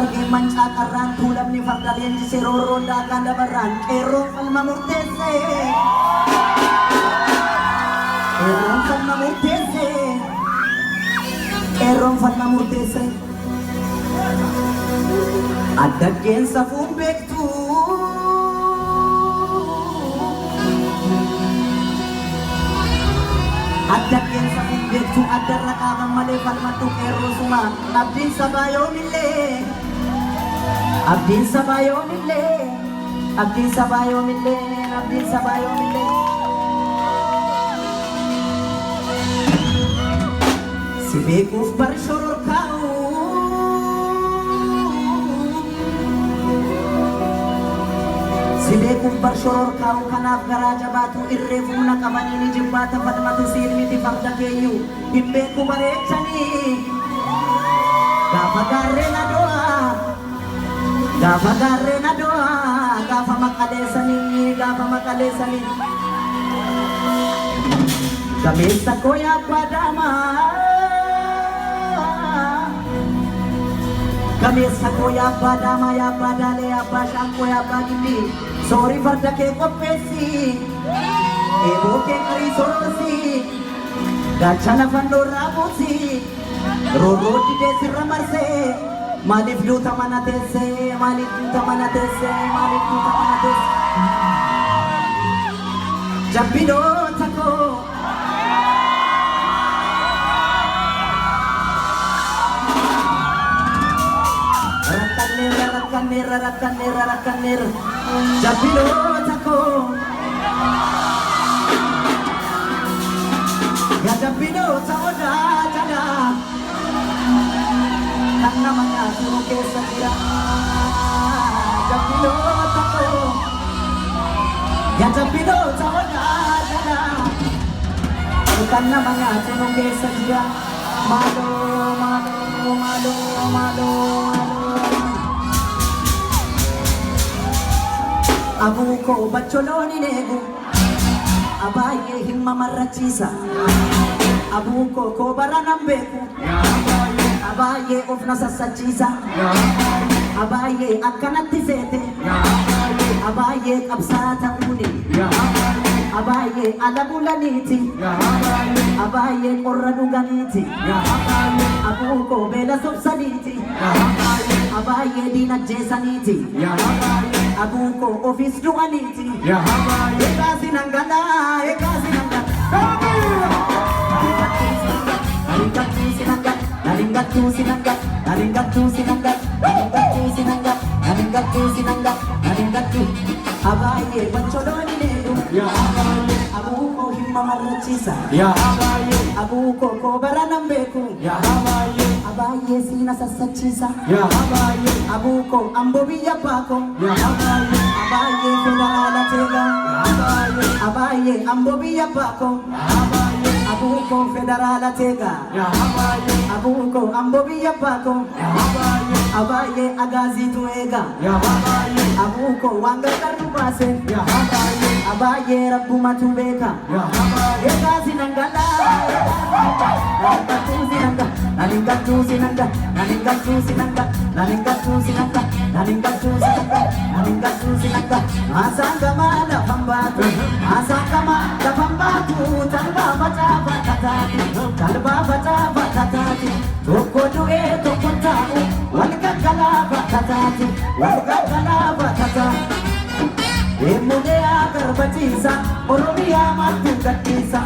argee mancaa qarraan tuulamni farda leenjisee roorroon daagaan dabarraan qeerroon falma murteessee qeerroon falma murteessee qeerroon falma murteessee addaggeen safuun beektu addaggeen safuun beektu addarra qaaban malee falmadhu qeerroo suma abdiin sabaa yoomillee abdiin sabaa yoomillee abdiin sabaa yoomillee abdiin sabaa yoomillee si beekuuf bari shororkaa'u si beekuuf bar shororkaa'u kanaaf garaa jabaatu irree humna qabanii ni jibbaata falmatu siin miti farda keeyyuu hin beeku bareechanii gaafa gaarreen ado'a gaafa gaarreen ado'a gaafa maqaleessanii gameessa koo yaabbaa daamaa gameessa koo yaabbaa daamaa yaabbaa daalee yaabbaa shaankoo yaabbaa gilli soori farda kee qopheessi eeboo kee qarii sororsi gaachana fannoo irraa buusi roorroo didee sirra marsee maaliif duuta mana teessee maaliif duuta mana teessee maaliif duuta mana teessee jabbidoota koo rakkanneera jabbidoota koo yaa jabbidoota odaa jalaa kan nama nyaatu keessa jira jabbidoota koo yaa jabbidoota odaa jalaa kan nama nyaatu keessa jira maaloo maaloo maaloo maaloo abuko bacholoni negu abaye himma marrachiisa abuko ko barana beku abaye ofna sassachiisa abaye akkanatti seete abaye qabsaata uni abaye alabulaniiti abaye qorra dhuganiiti abuko beela sobsaniiti abaye diinajjeesaniiti abuko ofis du'aniiti ekaasi nangala nalingattuu abaye bacholoni needu abuko himma marrachiisa abuko ko baranan beeku abaye siina sassachiisa abuko ambo biyya baako abaye federaala teega abaye ambo biyya baako abuko federaala teega abuko ambo biyya baako abaye agaaziitu eega abuko wanga qarru baase abaye rabbumatu beeka egaasi nangala nalingattuu sinanga asangama lafambaatu talba facaafa tataati tokko du'ee tokko taa'u wal gaggalaafa tataati emulee agarbachiisa oromiyaa maaltu gadhiisa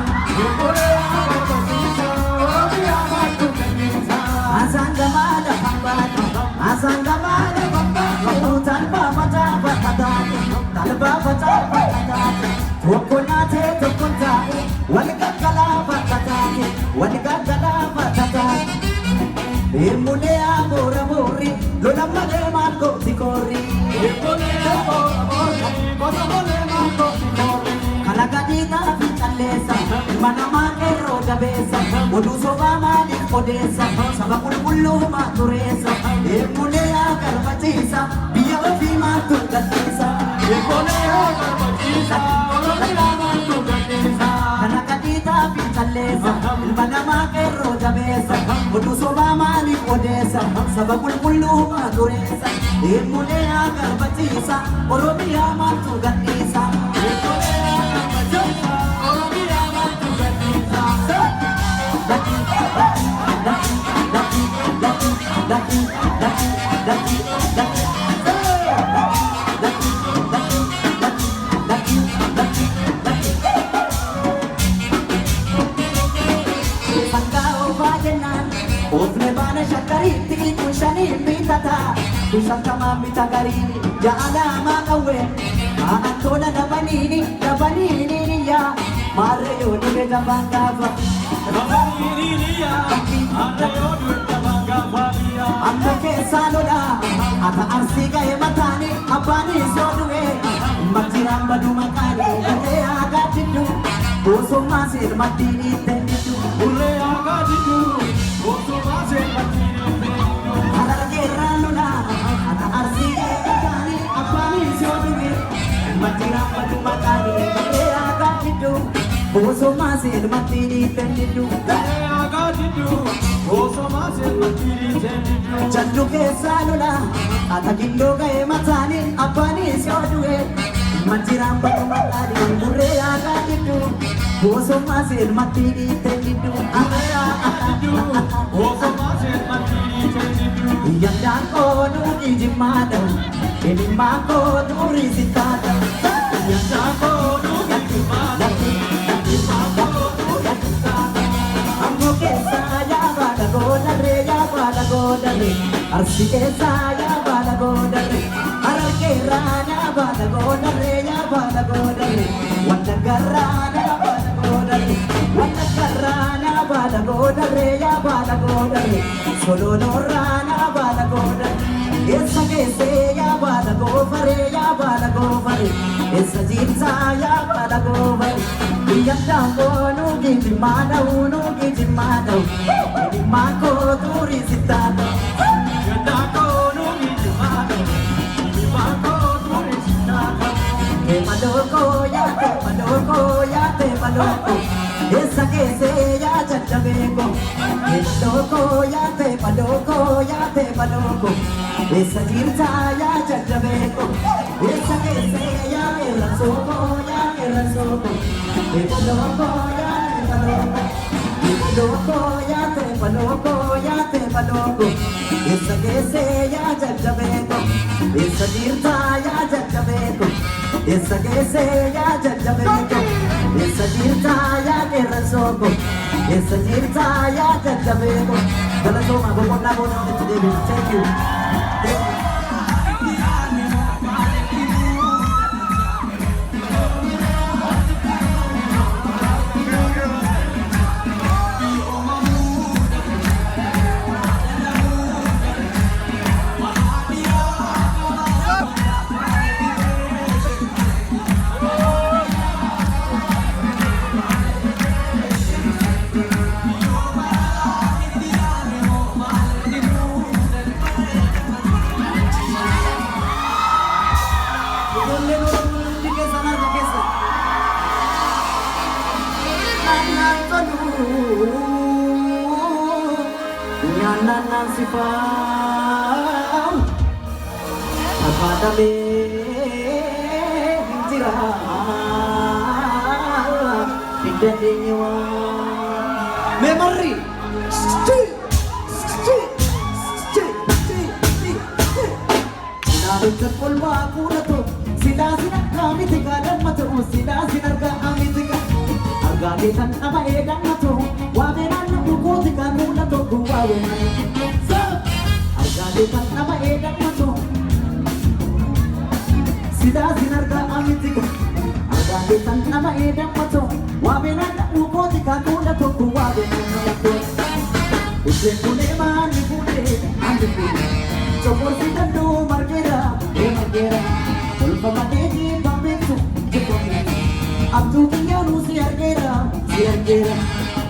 asangama lafambaatu talba facaafa tataati tokko nyaatee tokko taa'u wal gaggalaafa tataati emulee agoora boorri lola malee maal gooti koorri kalaqadiidhaa fi calleessa ilma namaa qeerroo jabeessa oduu sobaa maaliif odeessa saba qulqulluu maa tureessa eegulee haa garbachiisa biyya ofii maattu gadhiisa kalaqadiidhaa fi calleessa ilma namaa qeerroo jabeessa oduu sobaa maaliif Odessa, Sabakul Pulu, Maduresa, Imulea, Garbatisa, Oromia, Matuganisa, Oromia, Matuganisa, Usne bana shakariti kushani mitata kushantama mitagari jala makawe antola dabanini ya mare yoni be dabangava Anta ke salola ata arsiga e matani apani sodwe matiramba du makani te aga tidu oso masir matini tendu ule aga tidu oso masir matini ala ke ranula ata arsiga e matani apani sodwe matiramba du makani te aga tidu oso masir matini tendu aga tidu oso masir matini tendu Chandu ke salula ata gindo gae matani apani sodwe matiramba du makani mure aga tidu oso masir matini tendu aga tidu oso masir matini tendu Yandang kono ijimada Elima kono risitata Yandang kono ijimada Elima kono risitata Ammo ke saya bada goda re ya bada goda re Arsi ke saya bada goda re Arar ke rana bada goda re ya bada goda re Wanda garana bada goda re Wanda garana bada goda re ya bada goda re Solo no rana bada goda Esa que se ya bada gofare ya bada gofare Esa jinsa ya bada gofare Yanda kono gidi mana uno gidi mana Gidi mako turi sitata Yanda kono gidi mana Gidi mako turi sitata Te maloko ya te maloko ya te maloko Esa que se ya chachabeko Te maloko ya te maloko Esa jinsa ya chachabeko Esa que se ya erasoko Te maloko ya te maloko Esa que se ya chachabeko Esa jinsa ya chachabeko Esa que se ya chachabeko Esa jinsa ya erasoko Esa jinsa ya chachabeko Dala soma bokona bono today. Thank you. Sifau Apada me jira Pindahnya memory Sila terpul aku nato Sila sinak kami tiga dan matu Sila sinar kami tiga Harga ditan apa edan matu Wabenan uku tiga mula to wabenan Depan nama edang mato Sida sinarga amitika Aga depan nama edang mato Wabenanda uko tika kuna toku wabenanda mato Use kune mani kune andi kune Chokor sitando margera margera Tulpa mateki pambetu chekone Abdu kiya nu si argera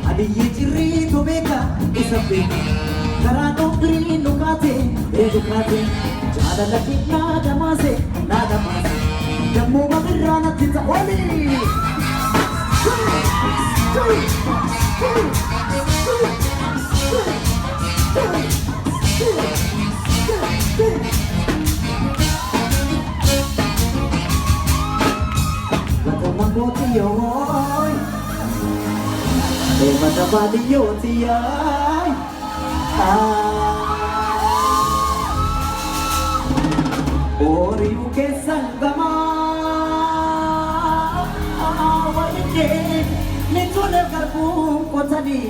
Adi ye chirri to beka isabeka Karano green nukate, edukate, jada lagi nada mase, jamu magerana tita oli. Matamagotiyoy Matamadiyotiyoy Oriyu kesangama Walike Nitune garbun kotani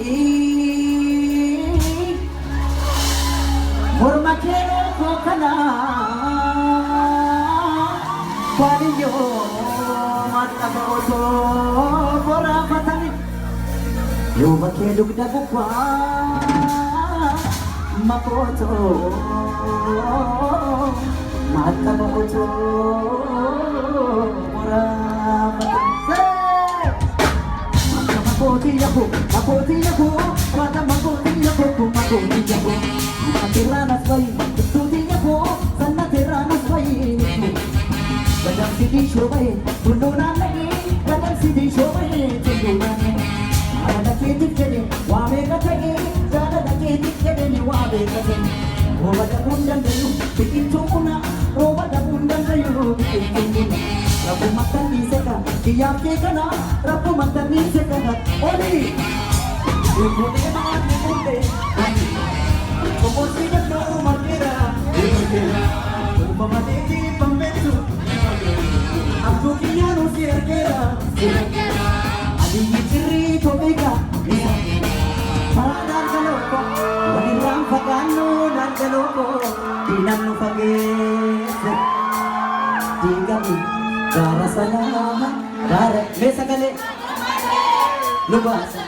Morma kero kokana Waliyo Matamoto Bora matani Yuba keluk dagukwa Makoto Matamoto Bora matani Makoti yako Matamagoti yako Makoti yako Matiranas bay Tuti yako Sana tiranas bay Kadang sidi shobai Tundunan lagi Kadang sidi shobai Tundunan lagi Ada kitik jadi Wabe katagi Ada kitik jadi ni wabe katagi Oba da bundan dayu Bikin tumuna Oba da bundan dayu Bikin tumuna Rabu makan di seka Diam ke kana Rabu makan di seka Oli Ibu deman ibu de Como si ya no makira Umpama degi pambetu Aku kiano sirkera Adi ciri tobeka Padar kaloko Wadirang pagano dan kaloko Dinan no pages Digami Kara salaman Kara Mesa kali Lubasa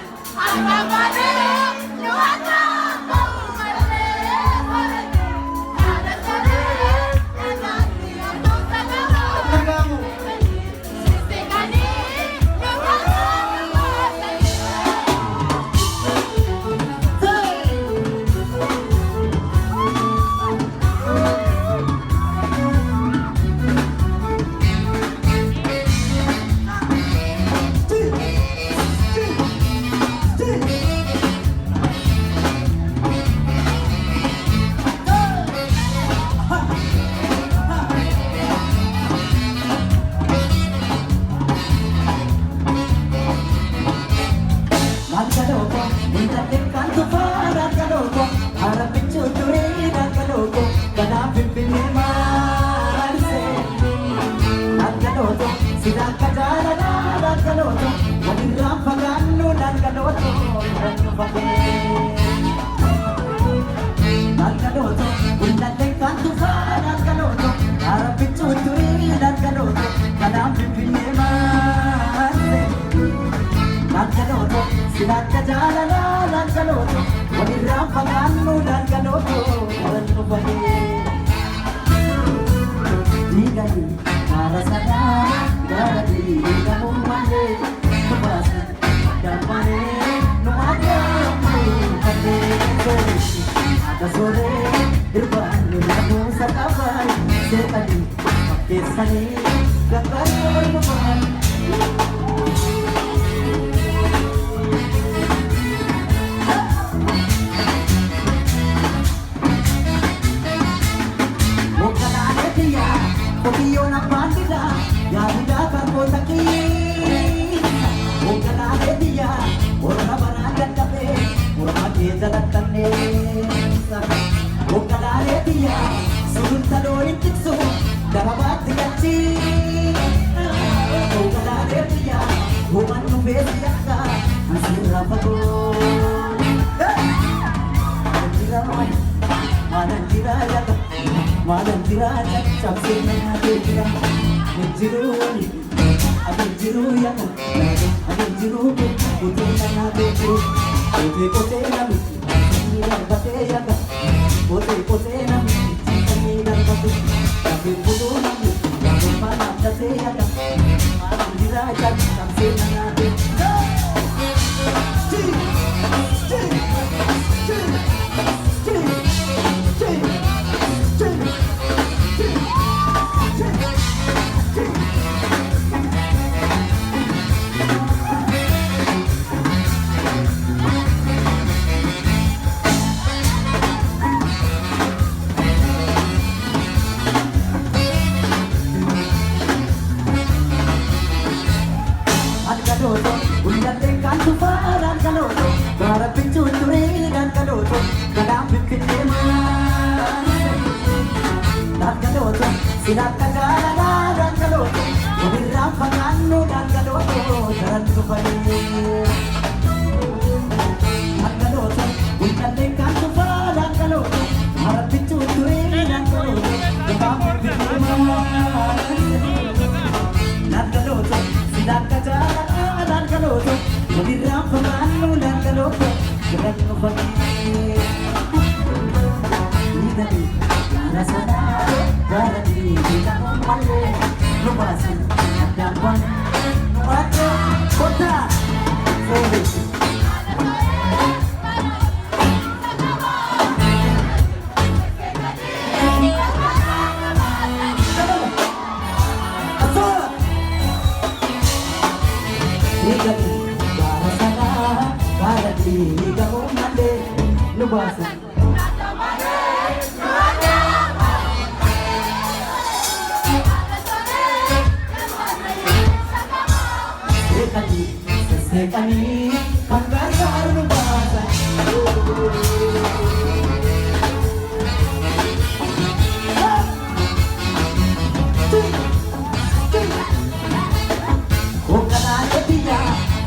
Silakka jaalala dhangalooto walirraan fagaannu dhangalooto daran dhufanii dhangalooto wulqalleen kan dhufaa dhangalooto marattichuu turee dhangalooto gabaabuu bineemaa dhangalooto silakka jaalala dhangalooto walirraan fagaannu dhangalooto daran dhufanii nidhanii yaada sanaa gara diriiraa malee nubaasan addaan waan nuwaadha kottaa foolii. Gara sanaa gara diriiraa malee nubaasan. Sekali pangkasar bahasa Bukan dia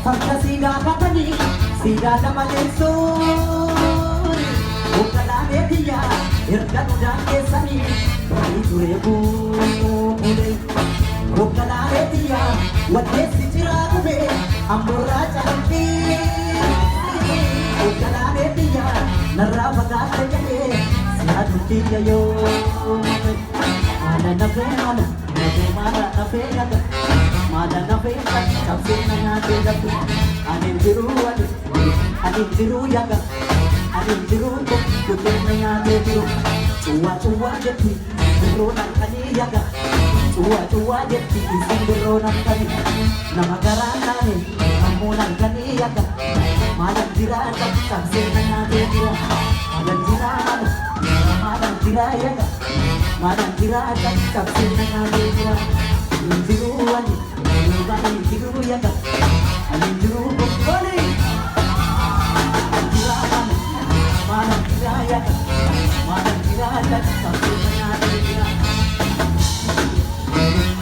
fakta sida katani sida nama Yesus Bukan dia irkan udah kesani itu rebu mulai Bukan dia wajah si ciraku be Amurra chalampi Ukalane diya Narra bagate jaye Siyaduti jayo Mala nafe mala Nafe mala nafe naga Mala nafe naga Sabse nangate lagu Anim jiru adi Anim jiru yaga Anim jiru tuk Kute nangate jiru Chua chua jeti Jiru nangkani yaga Chua chua jeti Isi jiru nangkani Namagarana Amunan kaniyaga Malang dirata Saksena nadira Malang dirata Malang dirayaga Malang dirata Saksena nadira Alindiruan Alindiruyaga Alindirubukoli Dirata Malang dirayaga Malang dirata Saksena nadira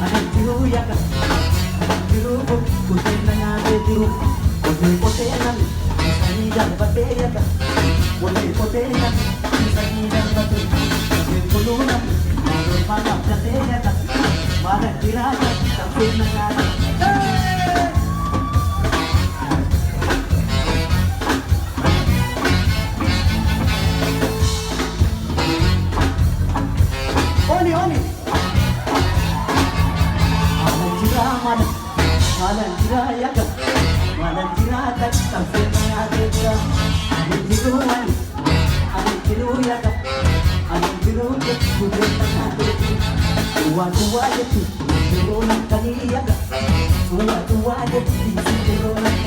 Alindiruyaga Alindirubuk Kutin na natin diru Pote-pote namin Isani dang bateya ka Pote-pote namin Isani dang bateya Pagkulo namin Maroon mga bateya ka Malang tirada Tapin na natin Oli, oli Malang tirada Malang tirada Malang tirada Tapin na natin Alindiruan Alindiruyaga Alindiruyaga Kulit na natin Tuwa-tuwa yati Siro ng kaniyaga Tuwa-tuwa yati Siro ng